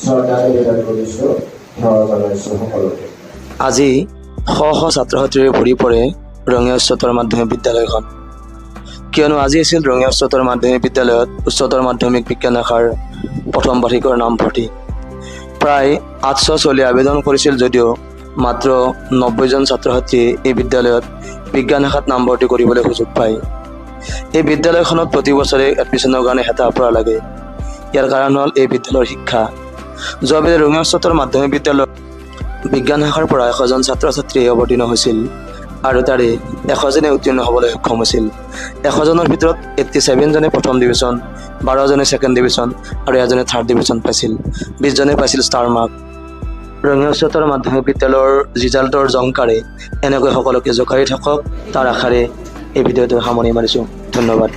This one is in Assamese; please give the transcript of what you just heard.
শ্ৰদ্ধা নিবেদন কৰিছোঁ, সেৱা জনাইছোঁ সকলোকে। আজি শ শ ছাত্ৰ ছাত্ৰীৰে ভৰি পৰে ৰঙিয়া উচ্চতৰ মাধ্যমিক বিদ্যালয়খন। কিয়নো আজি আছিল ৰঙিয়া উচ্চতৰ মাধ্যমিক বিদ্যালয়ত উচ্চতৰ মাধ্যমিক বিজ্ঞান শাখাৰ প্ৰথম বাৰ্ষিকৰ নামভৰ্তি। প্ৰায় 800 ছোৱালীয়ে আবেদন কৰিছিল যদিও মাত্ৰ 90জন ছাত্ৰ ছাত্ৰীয়ে এই বিদ্যালয়ত বিজ্ঞান শাখাত নামভৰ্তি কৰিবলৈ সুযোগ পায়। এই বিদ্যালয়খনত প্ৰতি বছৰে এডমিশ্যনৰ কাৰণে হেঁচা পৰা লাগে। ইয়াৰ কাৰণ হ'ল এই বিদ্যালয়ৰ শিক্ষা। যোৱাবাৰে ৰঙিয়া উচ্চতৰ মাধ্যমিক বিদ্যালয়ত বিজ্ঞান শাখাৰ পৰা 100জন ছাত্ৰ ছাত্ৰীয়ে অৱতীৰ্ণ হৈছিল আৰু তাৰে 100জনে উত্তীৰ্ণ হ'বলৈ সক্ষম হৈছিল। 100জনৰ ভিতৰত 87জনে প্ৰথম ডিভিজন, 12জনে ছেকেণ্ড ডিভিজন আৰু 1জনে থাৰ্ড ডিভিজন পাইছিল। 20জনে পাইছিল ষ্টাৰ মাৰ্ক। ৰঙিয়া উচ্চতৰ মাধ্যমিক বিদ্যালয়ৰ ৰিজাল্টৰ জংকাৰে এনেকৈ সকলোকে জোকাৰি থাকক তাৰ আশাৰে এই ভিডিঅ'টো সামৰণি মাৰিছোঁ। ধন্যবাদ।